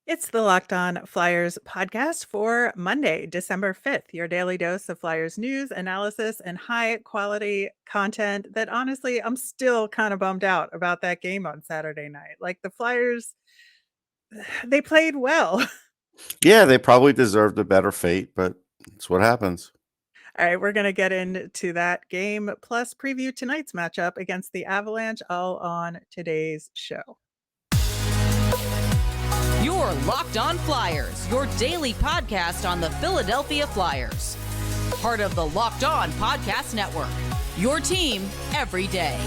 It's the Locked On Flyers podcast for Monday, December 5th, your daily dose of Flyers news, analysis, and high quality content that honestly, I'm still kind of bummed out about that game on Saturday night. Like the Flyers, they played well. Yeah, they probably deserved a better fate, but it's what happens. All right, we're going to get into that game, plus preview tonight's matchup against the Avalanche, all on today's show. Your Locked On Flyers, your daily podcast on the Philadelphia Flyers. Part of the Locked On Podcast Network, your team every day.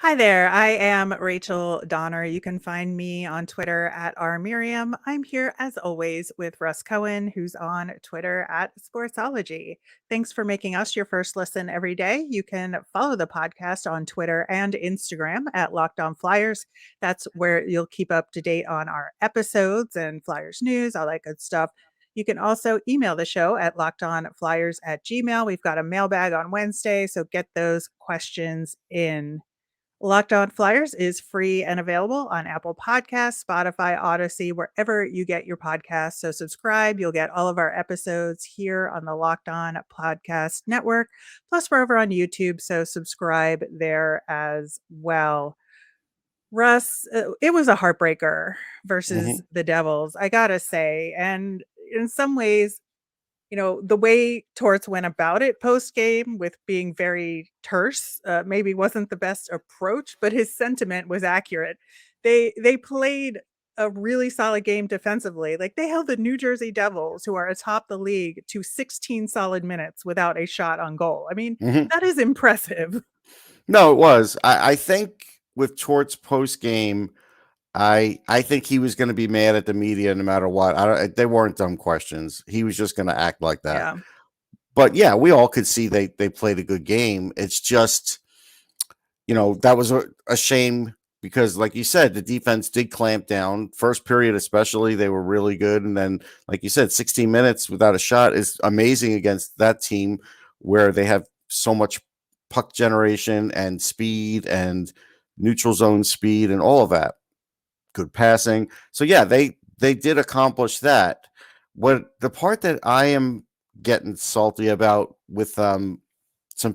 Hi there, I am Rachel Donner. You can find me on Twitter at rmiriam. I'm here as always with Russ Cohen, who's on Twitter at Sportsology. Thanks for making us your first listen every day. You can follow the podcast on Twitter and Instagram at Locked On Flyers. That's where you'll keep up to date on our episodes and Flyers news, all that good stuff. You can also email the show at lockedonflyers@gmail.com. We've got a mailbag on Wednesday, so get those questions in. Locked On Flyers is free and available on Apple Podcasts, Spotify, Odyssey, wherever you get your podcasts. So subscribe. You'll get all of our episodes here on the Locked On Podcast Network. Plus, we're over on YouTube, so subscribe there as well. Russ, it was a heartbreaker versus the Devils, I gotta say. And in some ways, the way Torts went about it post game with being very terse, maybe wasn't the best approach, but his sentiment was accurate. They played a really solid game defensively. Like they held the New Jersey Devils, who are atop the league, to 16 solid minutes without a shot on goal. I mean, that is impressive. No, it was. I think with Torts post game, I think he was going to be mad at the media no matter what. They weren't dumb questions. He was just going to act like that. Yeah. But yeah, we all could see they played a good game. It's just, that was a shame because, like you said, the defense did clamp down. First period, especially, they were really good. And then, like you said, 16 minutes without a shot is amazing against that team where they have so much puck generation and speed and neutral zone speed and all of that. Good passing. So yeah, they did accomplish that. What the part that I am getting salty about with some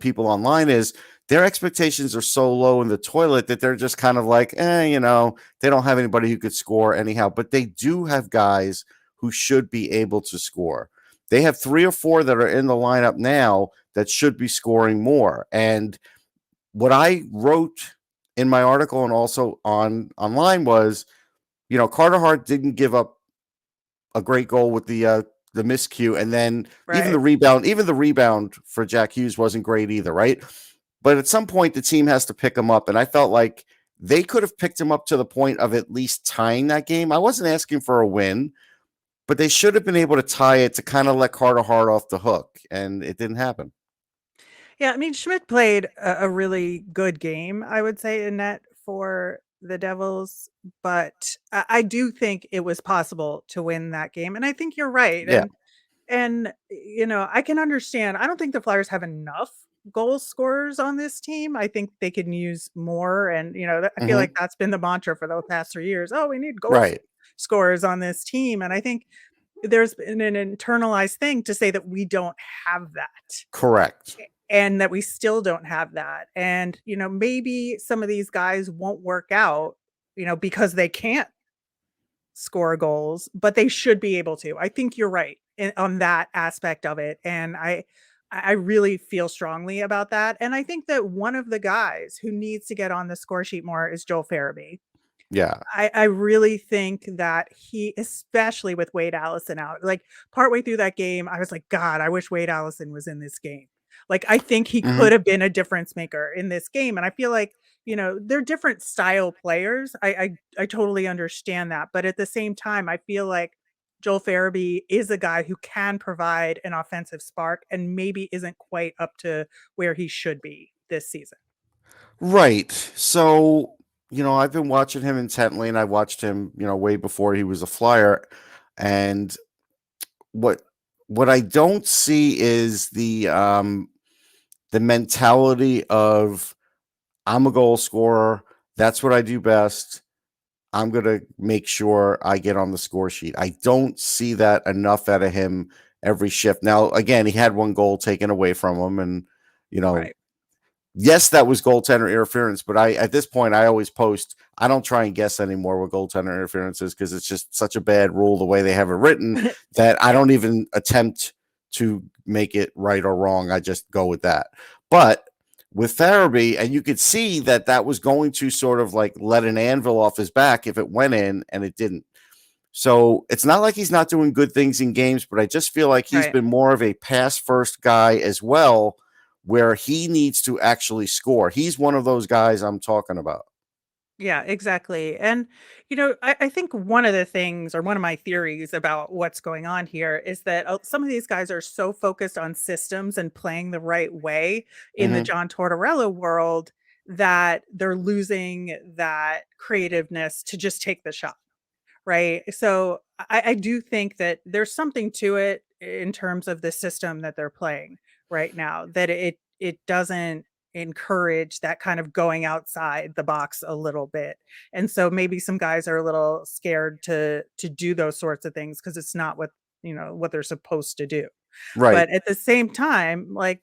people online is their expectations are so low in the toilet that they're just kind of like, they don't have anybody who could score anyhow. But they do have guys who should be able to score. They have 3 or 4 that are in the lineup now that should be scoring more. And what I wrote in my article and also online was, Carter Hart didn't give up a great goal with the miscue, and then even the rebound for Jack Hughes wasn't great either, right? But at some point, the team has to pick him up, and I felt like they could have picked him up to the point of at least tying that game. I wasn't asking for a win, but they should have been able to tie it to kind of let Carter Hart off the hook, and it didn't happen. Yeah, I mean, Schmidt played a really good game, I would say, in net for the Devils, but I do think it was possible to win that game, and I think you're right. Yeah. And I can understand. I don't think the Flyers have enough goal scorers on this team. I think they can use more, and I feel like that's been the mantra for the past 3 years. Oh, we need goal scorers on this team, and I think there's been an internalized thing to say that we don't have that. Correct. And that we still don't have that. And, maybe some of these guys won't work out, because they can't score goals, but they should be able to. I think you're right on that aspect of it. And I really feel strongly about that. And I think that one of the guys who needs to get on the score sheet more is Joel Farabee. Yeah. I really think that he, especially with Wade Allison out, like partway through that game, I was like, God, I wish Wade Allison was in this game. Like, I think he could have been a difference maker in this game. And I feel like, they're different style players. I totally understand that. But at the same time, I feel like Joel Farabee is a guy who can provide an offensive spark and maybe isn't quite up to where he should be this season. Right. So, I've been watching him intently, and I watched him, way before he was a Flyer. And what I don't see is the the mentality of I'm a goal scorer. That's what I do best. I'm going to make sure I get on the score sheet. I don't see that enough out of him every shift. Now, again, he had one goal taken away from him, and, you know, Right. yes, that was goaltender interference, but at this point, I always post, I don't try and guess anymore what goaltender interference is because it's just such a bad rule the way they have it written that I don't even attempt to make it right or wrong. I just go with that. But with Farabee, and you could see that that was going to sort of like let an anvil off his back if it went in, and it didn't. So it's not like he's not doing good things in games, but I just feel like he's Right. been more of a pass first guy as well, where he needs to actually score. He's one of those guys I'm talking about. Yeah, exactly. And, I think one of the things or one of my theories about what's going on here is that some of these guys are so focused on systems and playing the right way in the Mm-hmm. John Tortorella world that they're losing that creativeness to just take the shot. Right? So I do think that there's something to it in terms of the system that they're playing right now, that it doesn't encourage that kind of going outside the box a little bit. And so maybe some guys are a little scared to do those sorts of things because it's not what they're supposed to do. Right. But at the same time, like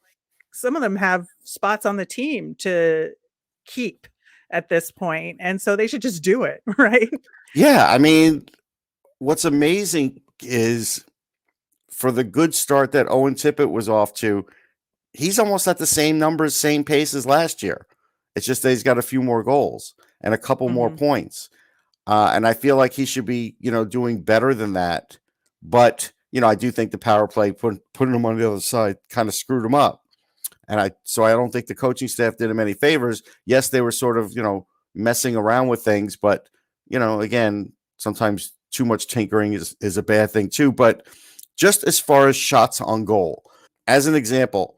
some of them have spots on the team to keep at this point, and so they should just do it, right? Yeah. I mean, what's amazing is for the good start that Owen Tippett was off to, he's almost at the same numbers, same pace as last year. It's just that he's got a few more goals and a couple more Mhm. points. And I feel like he should be, doing better than that. But, I do think the power play putting him on the other side kind of screwed him up. So I don't think the coaching staff did him any favors. Yes, they were sort of, messing around with things, but, again, sometimes too much tinkering is a bad thing too. But just as far as shots on goal, as an example,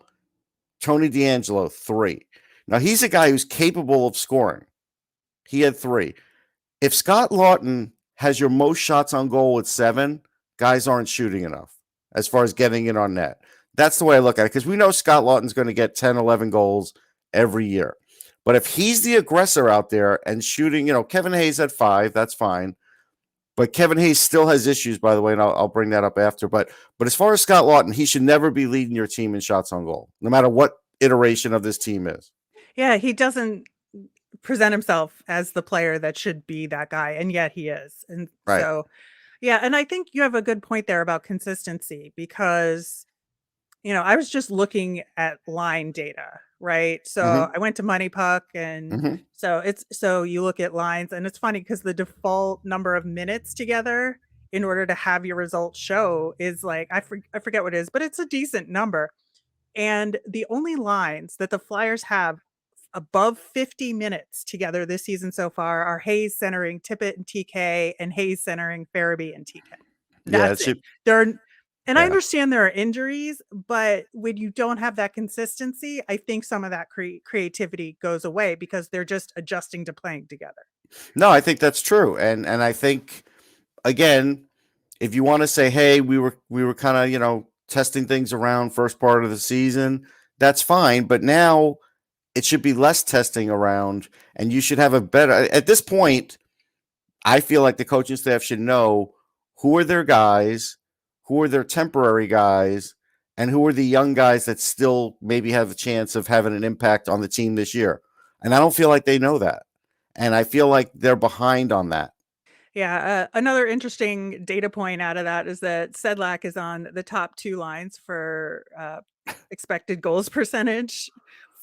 Tony DeAngelo, 3. Now he's a guy who's capable of scoring. He had 3. If Scott Lawton has your most shots on goal with 7, guys aren't shooting enough as far as getting it on net. That's the way I look at it because we know Scott Lawton's going to get 10, 11 goals every year. But if he's the aggressor out there and shooting, Kevin Hayes at 5, that's fine. But Kevin Hayes still has issues, by the way, and I'll bring that up after. But as far as Scott Lawton, he should never be leading your team in shots on goal, no matter what iteration of this team is. Yeah, he doesn't present himself as the player that should be that guy, and yet he is. And Right. so, yeah, and I think you have a good point there about consistency because, I was just looking at line data, right? So Mm-hmm. I went to Money Puck, and Mm-hmm. so you look at lines, and it's funny because the default number of minutes together in order to have your results show is like I forget what it is, but it's a decent number. And the only lines that the Flyers have above 50 minutes together this season so far are Hayes centering Tippett and TK and Hayes centering Farabee and TK. Yeah, it That's it. should. There are, and I Yeah. understand there are injuries, but when you don't have that consistency, I think some of that creativity goes away because they're just adjusting to playing together. No, I think that's true, and I think again, if you want to say, hey, we were kind of testing things around first part of the season, that's fine. But now it should be less testing around, and you should have a better. At this point, I feel like the coaching staff should know who are their guys, who are their temporary guys, and who are the young guys that still maybe have a chance of having an impact on the team this year. And I don't feel like they know that. And I feel like they're behind on that. Yeah, another interesting data point out of that is that Sedlak is on the top 2 lines for, expected goals percentage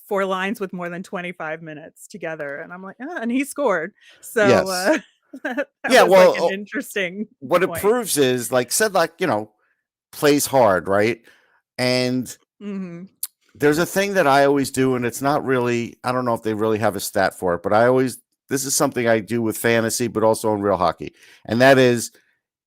for lines with more than 25 minutes together, and I'm like, "Ah," and he scored. So, Yes. that Yeah. was, like, Well, an interesting what it point. proves is, like said, like, plays hard, right? And Mhm. there's a thing that I always do, and it's not really, I don't know if they really have a stat for it, but this is something I do with fantasy, but also in real hockey. And that is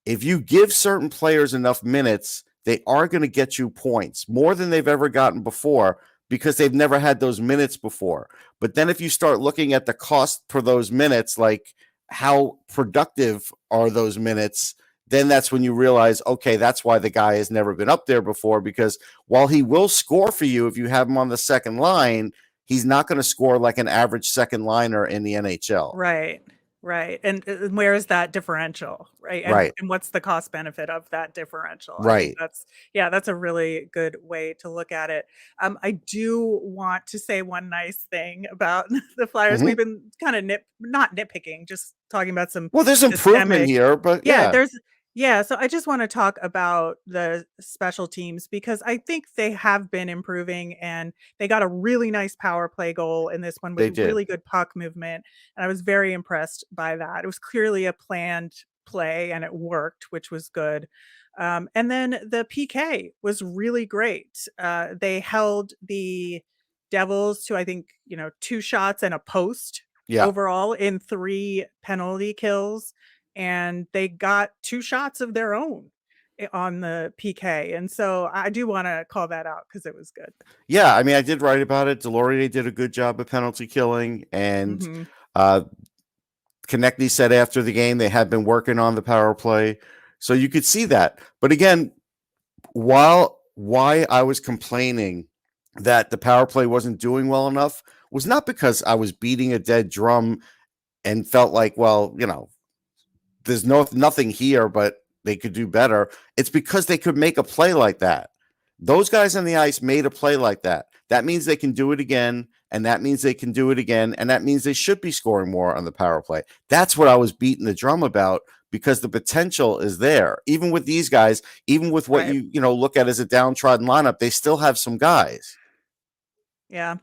if you give certain players enough minutes, they are going to get you points more than they've ever gotten before because they've never had those minutes before. But then if you start looking at the cost per those minutes, like how productive are those minutes, then that's when you realize, okay, that's why the guy has never been up there before, because while he will score for you if you have him on the second line, he's not going to score like an average second liner in the NHL. Right. Right. And where is that differential? Right. Right. And what's the cost benefit of that differential? I think Right. that's a really good way to look at it. I do want to say one nice thing about the Flyers. Mhm. We've been kind of not nitpicking, just talking about some Well, there's improvement systemic. here, but Yeah, yeah, there's yeah, so I just want to talk about the special teams because I think they have been improving and they got a really nice power play goal in this one with they did. really good puck movement. And I was very impressed by that. It was clearly a planned play and it worked, which was good. And then the PK was really great. They held the Devils to, I think, 2 shots and a post Yeah. overall in 3 penalty kills, and they got 2 shots of their own on the PK. And so I do want to call that out because it was good. Yeah. I mean, I did write about it. Delorier did a good job of penalty killing. And Hmm. Konechny said after the game they had been working on the power play. So you could see that. But again, why I was complaining that the power play wasn't doing well enough was not because I was beating a dead drum and felt like, well, there's nothing here, but they could do better. It's because they could make a play like that. Those guys on the ice made a play like that. That means they can do it again, and that means they can do it again, and that means they should be scoring more on the power play. That's what I was beating the drum about, because the potential is there. Even with these guys, even with what Right. you look at as a downtrodden lineup, they still have some guys. Yeah.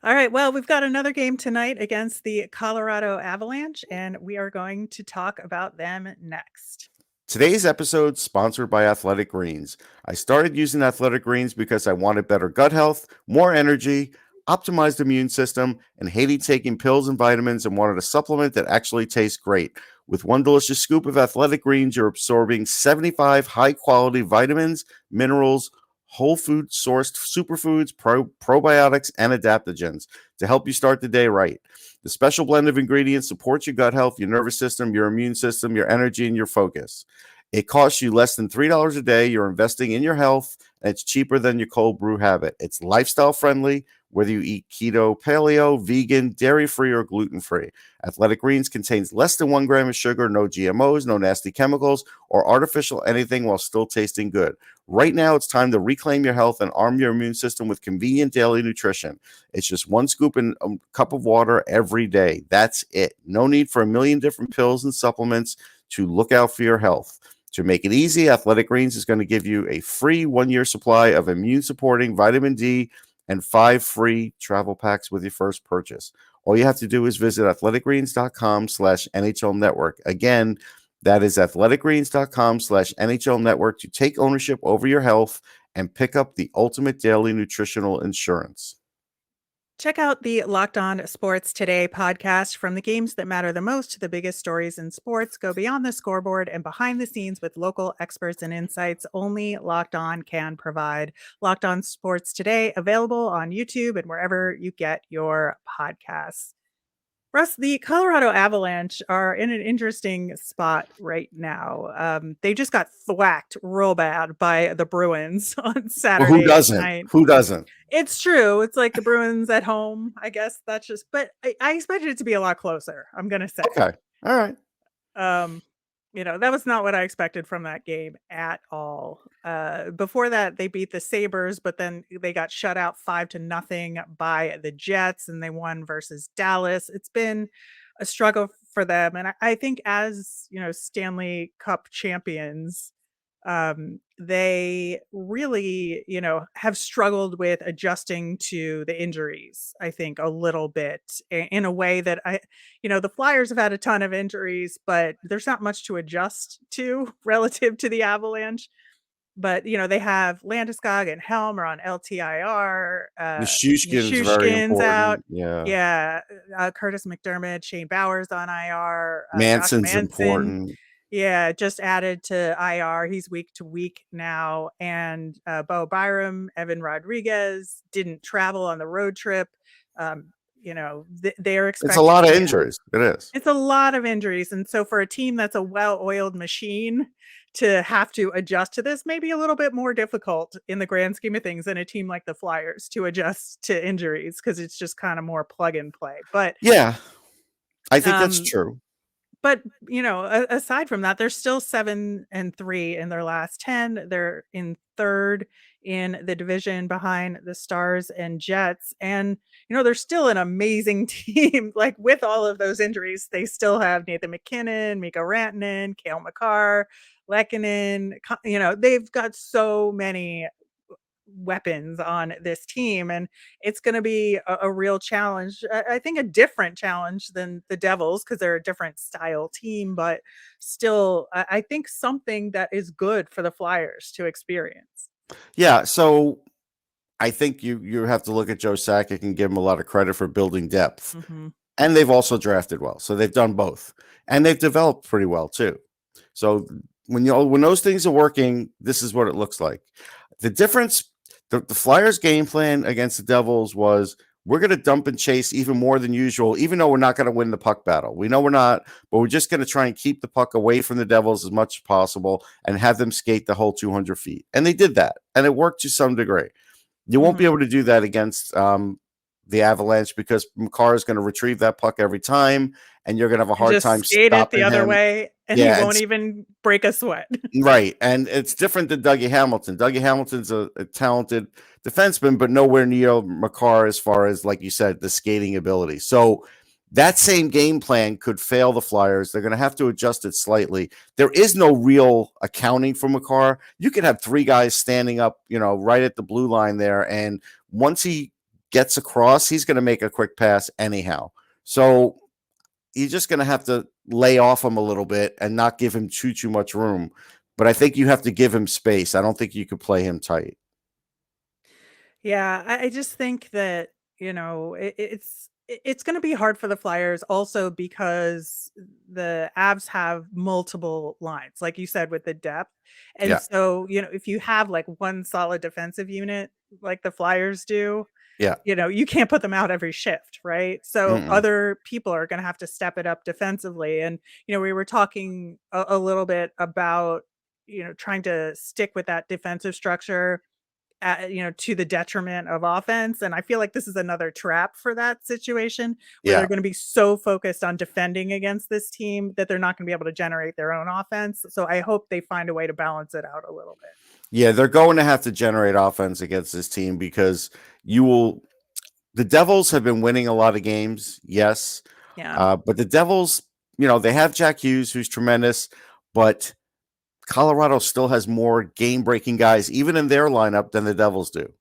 All right. Well, we've got another game tonight against the Colorado Avalanche, and we are going to talk about them next. Today's episode sponsored by Athletic Greens. I started using Athletic Greens because I wanted better gut health, more energy, optimized immune system, and hated taking pills and vitamins and wanted a supplement that actually tastes great. With one delicious scoop of Athletic Greens, you're absorbing 75 high-quality vitamins, minerals, whole food sourced superfoods, probiotics, and adaptogens to help you start the day right. The special blend of ingredients supports your gut health, your nervous system, your immune system, your energy, and your focus. It costs you less than $3 a day. You're investing in your health, and it's cheaper than your cold brew habit. It's lifestyle friendly, whether you eat keto, paleo, vegan, dairy-free, or gluten-free. Athletic Greens contains less than 1 gram of sugar, no GMOs, no nasty chemicals, or artificial anything while still tasting good. Right now, it's time to reclaim your health and arm your immune system with convenient daily nutrition. It's just 1 scoop in a cup of water every day. That's it. No need for a million different pills and supplements to look out for your health. To make it easy, Athletic Greens is going to give you a free 1-year supply of immune-supporting vitamin D and 5 free travel packs with your first purchase. All you have to do is visit athleticgreens.com/NHL Network. Again, that is athleticgreens.com/NHL Network to take ownership over your health and pick up the ultimate daily nutritional insurance. Check out the Locked On Sports Today podcast. From the games that matter the most to the biggest stories in sports, go beyond the scoreboard and behind the scenes with local experts and insights only Locked On can provide. Locked On Sports Today, available on YouTube and wherever you get your podcasts. Russ, the Colorado Avalanche are in an interesting spot right now. They just got thwacked real bad by the Bruins on Well, who Saturday doesn't? night. Who doesn't? It's true. It's like the Bruins at home. I guess that's just, but I expected it to be a lot closer, I'm going to say. Okay. All right. Um, that was not what I expected from that game at all. Before that, they beat the Sabres, but then they got shut out 5-0 by the Jets, and they won versus Dallas. It's been a struggle for them, and I think as Stanley Cup champions, they really have struggled with adjusting to the injuries, I think, a little bit in a way that the Flyers have had a ton of injuries, but there's not much to adjust to relative to the Avalanche. But they have Landeskog and Helm are on LTIR. Nishushkin's very Nishushkin's out. important. Yeah. Yeah, Curtis McDermott, Shane Bowers on IR. Josh Manson's Manson, important. yeah, just added to IR. He's week to week now. And Bo Byram, Evan Rodriguez didn't travel on the road trip. they are It's a expected lot to of be injuries. It is. it's a lot of injuries, and so for a team that's a well-oiled machine to have to adjust to this may be a little bit more difficult in the grand scheme of things than a team like the Flyers to adjust to injuries because it's just kinda more plug and play, Yeah, I think that's um true. but, aside from that, they're still 7-3 in their last 10. They're in 3rd in the division behind the Stars and Jets, and, they're still an amazing team, like, with all of those injuries, they still have Nathan MacKinnon, Mikko Rantanen, Cale Makar, Lehkonen, they've got so many weapons on this team, and it's going to be a real challenge. I think a different challenge than the Devils because they're a different style team, but still, I think something that is good for the Flyers to experience. Yeah, so I think you have to look at Joe Sakic and give him a lot of credit for building depth. Hmm. And they've also drafted well. So they've done both. And they've developed pretty well too. So when those things are working, this is what it looks like. The difference, the Flyers game plan against the Devils was we're going to dump and chase even more than usual, even though we're not going to win the puck battle. We know we're not, but we're just going to try and keep the puck away from the Devils as much as possible and have them skate the whole 200 feet. And they did that. And it worked to some degree. You won't be Hmm. able to do that against the Avalanche because Makar is going to retrieve that puck every time, and you're going to have a And hard just time skate it the stopping other him. way, and he Yeah, won't it's even break a sweat. right, and it's different than Dougie Hamilton. Dougie Hamilton's a talented defenseman, but nowhere near Makar as far as, like you said, the skating ability. So that same game plan could fail the Flyers. They're going to have to adjust it slightly. There is no real accounting for Makar. You could have three guys standing up, right at the blue line there, and once he gets across, he's going to make a quick pass anyhow. So you're just going to have to lay off him a little bit and not give him too much room. But I think you have to give him space. I don't think you could play him tight. Yeah, I just think that, it's gonna be hard for the Flyers also because the Avs have multiple lines, like you said, with the depth. And Yeah, so, if you have like one solid defensive unit like the Flyers do, yeah. you can't put them out every shift, right? So Mm-mm. other people are gonna have to step it up defensively. And, we were talking a little bit about, trying to stick with that defensive structure to the detriment of offense. And I feel like this is another trap for that situation where they're Yeah, going to be so focused on defending against this team that they're not going to be able to generate their own offense. So I hope they find a way to balance it out a little bit. yeah. They're going to have to generate offense against this team because you will. The Devils have been winning a lot of games, yes, Yeah. but the Devils, they have Jack Hughes, who's tremendous, but Colorado still has more game-breaking guys, even in their lineup, than the Devils do.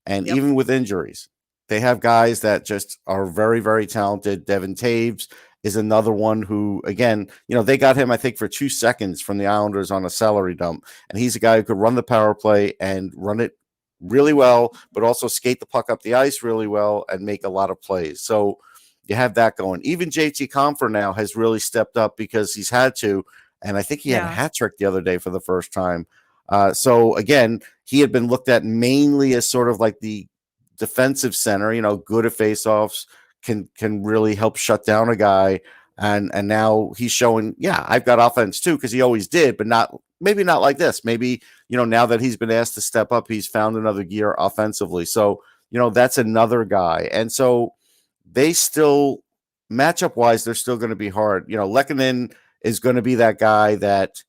And Yep. even with injuries, they have guys that just are very, very talented. Devin Taves is another one who, again, they got him, I think, for 2 seconds from the Islanders on a salary dump. And he's a guy who could run the power play and run it really well, but also skate the puck up the ice really well and make a lot of plays. So you have that going. Even JT Compher now has really stepped up because he's had to. And I think he had a Yeah. hat trick the other day for the first time. So again, he had been looked at mainly as sort of like the defensive center, good at faceoffs, can really help shut down a guy. And now he's showing, yeah, I've got offense too, because he always did, but maybe not like this. Maybe, now that he's been asked to step up, he's found another gear offensively. So, that's another guy. And so they still, matchup wise, they're still going to be hard. Lehkonen is going to be that guy that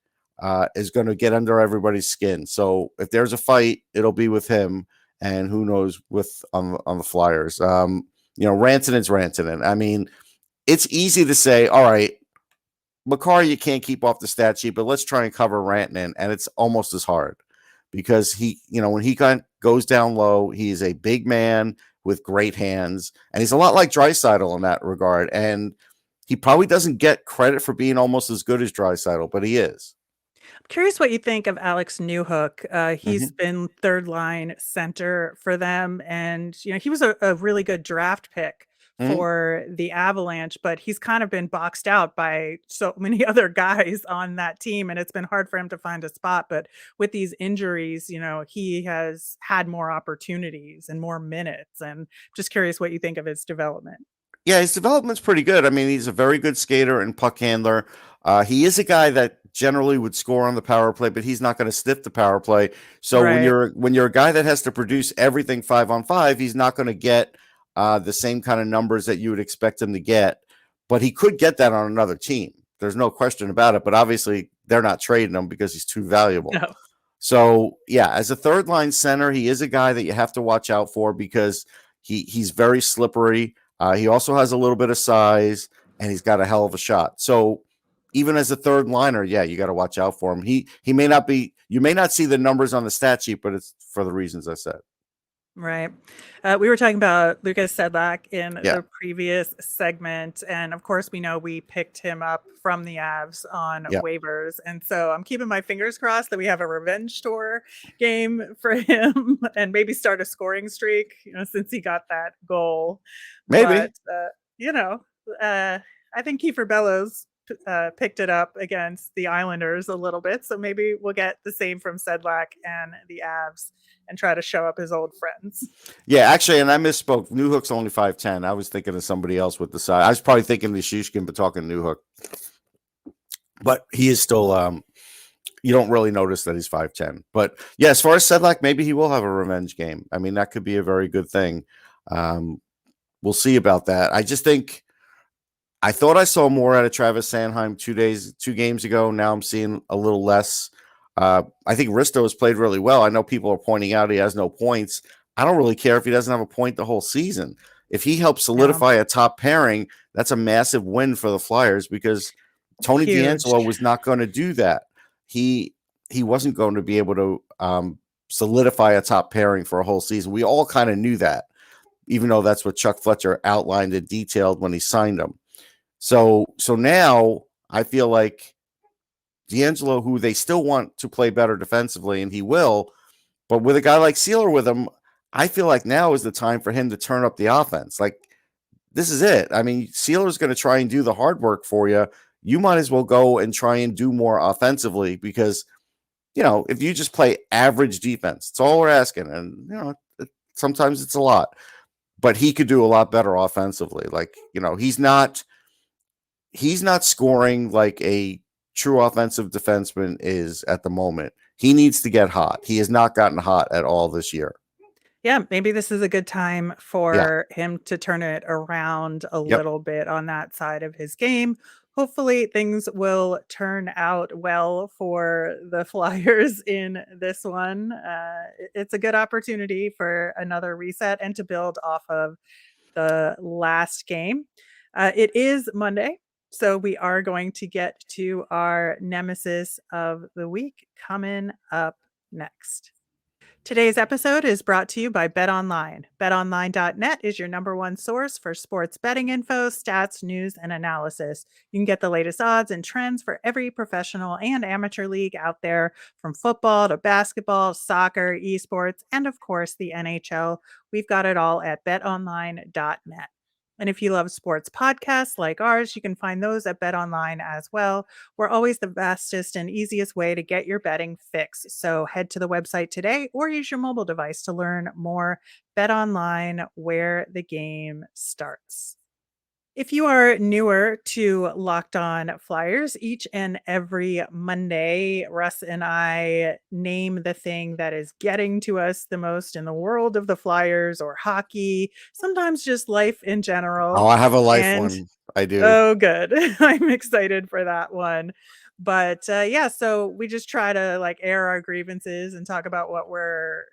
is going to get under everybody's skin. So if there's a fight, it'll be with him, and who knows with on the Flyers. Rantanen's Rantanen. I mean, it's easy to say, all right, Makar, you can't keep off the stat sheet, but let's try and cover Rantanen, and it's almost as hard because he, when he goes down low, he's a big man with great hands, and he's a lot like Draisaitl in that regard. And he probably doesn't get credit for being almost as good as Draisaitl, but he is. I'm curious what you think of Alex Newhook. He's Mm-hmm. been third line center for them, and he was a really good draft pick Mm-hmm. for the Avalanche, but he's kind of been boxed out by so many other guys on that team, and it's been hard for him to find a spot. But with these injuries, he has had more opportunities and more minutes, and just curious what you think of his development. Yeah, his development's pretty good. I mean, he's a very good skater and puck handler. He is a guy that generally would score on the power play, but he's not going to sniff the power play. So Right. when you're a guy that has to produce everything 5-on-5, he's not going to get the same kind of numbers that you would expect him to get. But he could get that on another team. There's no question about it. But obviously, they're not trading him because he's too valuable. No. So yeah, as a third line center, he is a guy that you have to watch out for because he's very slippery. He also has a little bit of size, and he's got a hell of a shot. So even as a third liner, yeah, you got to watch out for him. He may not be. You may not see the numbers on the stat sheet, but it's for the reasons I said. Right. We were talking about Lucas Sedlak in Yeah, the previous segment. And of course, we know we picked him up from the Avs on yeah, waivers. And so I'm keeping my fingers crossed that we have a revenge tour game for him and maybe start a scoring streak, since he got that goal. maybe. But, I think Kiefer Bellows picked it up against the Islanders a little bit. So maybe we'll get the same from Sedlak and the Avs and try to show up his old friends. Yeah, actually, and I misspoke. Newhook's only 5'10". I was thinking of somebody else with the size. I was probably thinking the Shishkin, but talking Newhook. But he is still you don't really notice that he's 5'10". But yeah, as far as Sedlak, maybe he will have a revenge game. I mean, that could be a very good thing. We'll see about that. I just think I thought I saw more out of Travis Sanheim 2 games ago. Now I'm seeing a little less. I think Risto has played really well. I know people are pointing out he has no points. I don't really care if he doesn't have a point the whole season. If he helps Yeah. solidify a top pairing, that's a massive win for the Flyers because Tony Huge. DeAngelo was not going to do that. He wasn't going to be able to solidify a top pairing for a whole season. We all kind of knew that, even though that's what Chuck Fletcher outlined and detailed when he signed him. So now I feel like DeAngelo, who they still want to play better defensively, and he will, but with a guy like Sealer with him, I feel like now is the time for him to turn up the offense. Like, this is it. I mean, Sealer's going to try and do the hard work for you. You might as well go and try and do more offensively because, if you just play average defense, it's all we're asking. And, sometimes it's a lot, but he could do a lot better offensively. Like, he's not scoring like a true offensive defenseman is at the moment. He needs to get hot. He has not gotten hot at all this year. Yeah, maybe this is a good time Yeah. for him to turn it around a Yep. little bit on that side of his game. Hopefully, things will turn out well for the Flyers in this one. It's a good opportunity for another reset and to build off of the last game. It is Monday, so we are going to get to our nemesis of the week coming up next. Today's episode is brought to you by BetOnline. BetOnline.net is your number one source for sports betting info, stats, news, and analysis. You can get the latest odds and trends for every professional and amateur league out there, from football to basketball, soccer, esports, and of course the NHL. We've got it all at betonline.net. And if you love sports podcasts like ours, you can find those at BetOnline as well. We're always the fastest and easiest way to get your betting fix. So head to the website today or use your mobile device to learn more. BetOnline, where the game starts. If you are newer to Locked On Flyers, each and every Monday, Russ and I name the thing that is getting to us the most in the world of the Flyers or hockey, sometimes just life in Oh, general. I have a life And one. I do. oh, good. I'm excited for that one. But yeah, so we just try to like air our grievances and talk about what we're,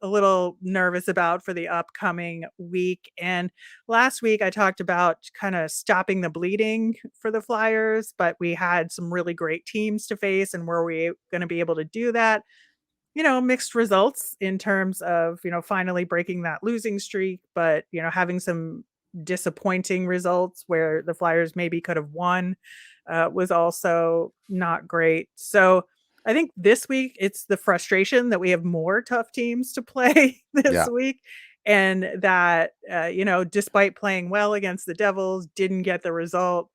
a little nervous about for the upcoming week. And last week I talked about kind of stopping the bleeding for the Flyers, but we had some really great teams to face. And were we going to be able to do that? Mixed results in terms of, finally breaking that losing streak, but, having some disappointing results where the Flyers maybe could have won was also not great. So I think this week it's the frustration that we have more tough teams to play this Yeah. week. And that, despite playing well against the Devils, didn't get the result.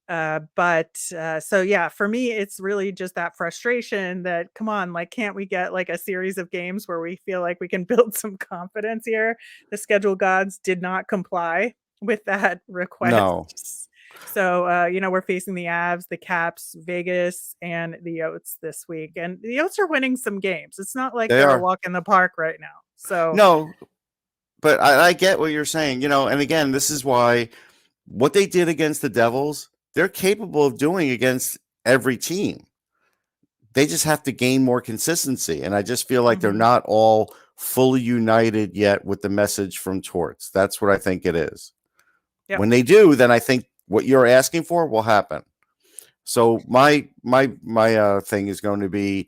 So yeah, for me, it's really just that frustration that, come on, like, can't we get like a series of games where we feel like we can build some confidence here? The schedule gods did not comply with that No. request. So, we're facing the Avs, the Caps, Vegas, and the Yotes this week. And the Yotes are winning some games. It's not like They they're a are. walk in the park right now. So, No, but I get what you're saying, and again, this is why what they did against the Devils, they're capable of doing against every team. They just have to gain more consistency. And I just feel like they're mhm. not all fully united yet with the message from Torts. That's what I think it is. Yep. When they do, then I think what you're asking for will happen. So my thing is going to be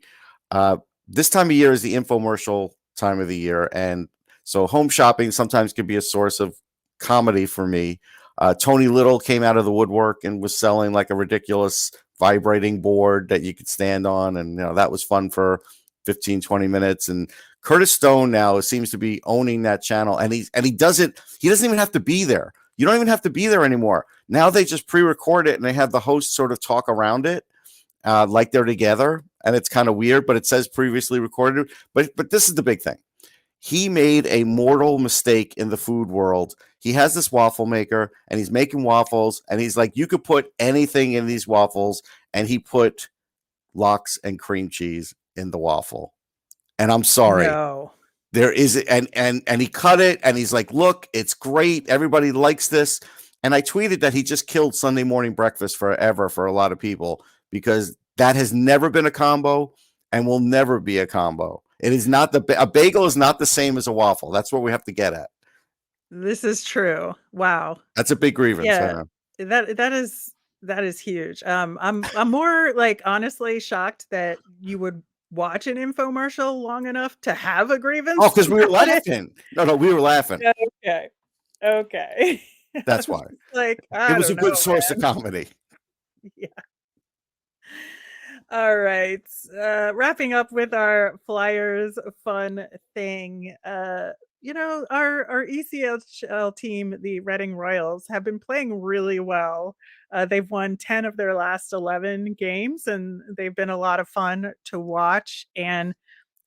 this time of year is the infomercial time of the year, and so home shopping sometimes can be a source of comedy for me. Tony Little came out of the woodwork and was selling like a ridiculous vibrating board that you could stand on, and that was fun for 15-20 minutes. And Curtis Stone now seems to be owning that channel, and he does it. He doesn't even have to be there. You don't even have to be there anymore. Now they just pre-record it and they have the host sort of talk around it like they're together, and it's kind of weird, but it says previously recorded. But this is the big thing. He made a mortal mistake in the food world. He has this waffle maker and he's making waffles, and he's like, you could put anything in these waffles, and he put lox and cream cheese in the waffle. And I'm sorry. No. There is, and he cut it, and he's like, look, it's great. Everybody likes this. And I tweeted that he just killed Sunday morning breakfast forever for a lot of people, because that has never been a combo and will never be a combo. It is not a bagel is not the same as a waffle. That's what we have to get at. This is true. Wow. That's a big grievance. Yeah. That is huge. I'm more like honestly shocked that you would watch an infomercial long enough to have a grievance Oh, because we were about it. laughing. No, we were laughing. Okay. Okay. That's why. Like, It I was a don't good know, source of man. comedy. Yeah. All right. Wrapping up with our Flyers fun thing. Our ECHL team, the Reading Royals, have been playing really well. They've won 10 of their last 11 games, and they've been a lot of fun to watch. And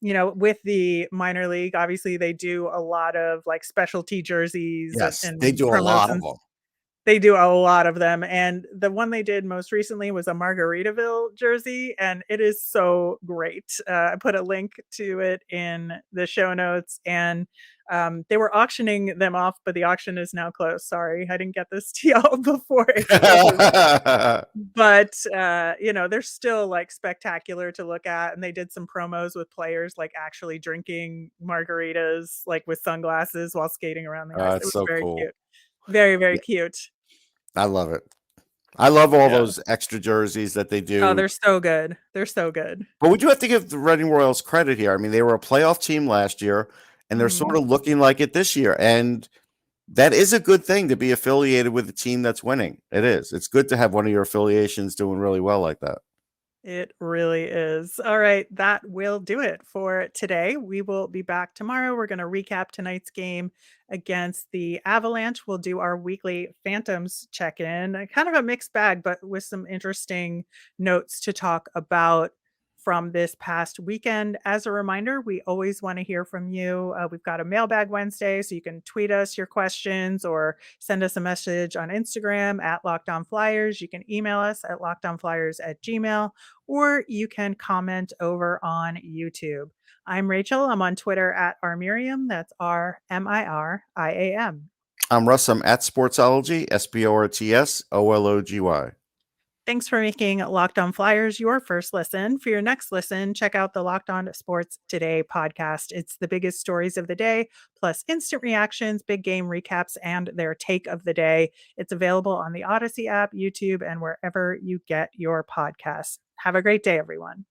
with the minor league, obviously they do a lot of like specialty jerseys and, Yes, they and do a lot of promotions. them. They do a lot of them, and the one they did most recently was a Margaritaville jersey, and it is so great. I put a link to it in the show notes, and they were auctioning them off, but the auction is now closed. Sorry, I didn't get this to y'all before it closed. But they're still like spectacular to look at, and they did some promos with players like actually drinking margaritas like with sunglasses while skating around the ice. It It's was so very cool. cute. Very, very Yeah, cute. I love it. I love all Yeah. those extra jerseys that they Oh, do. they're so good. They're so good. But we do have to give the Reading Royals credit here. I mean, they were a playoff team last year, and they're Mhm. sort of looking like it this year. And that is a good thing to be affiliated with a team that's winning. It is. It's good to have one of your affiliations doing really well like that. It really is. All right, that will do it for today. We will be back tomorrow. We're going to recap tonight's game against the Avalanche. We'll do our weekly Phantoms check-in. Kind of a mixed bag, but with some interesting notes to talk about from this past weekend. As a reminder, we always want to hear from you. We've got a mailbag Wednesday, so you can tweet us your questions or send us a message on Instagram at Locked On Flyers. You can email us at lockedonflyers@gmail.com, or you can comment over on YouTube. I'm Rachel. I'm on Twitter at rmiriam. That's RMIRIAM. I'm Russ. I'm at Sportsology, SPORTSOLOGY. Thanks for making Locked On Flyers your first listen. For your next listen, check out the Locked On Sports Today podcast. It's the biggest stories of the day, plus instant reactions, big game recaps, and their take of the day. It's available on the Odyssey app, YouTube, and wherever you get your podcasts. Have a great day, everyone.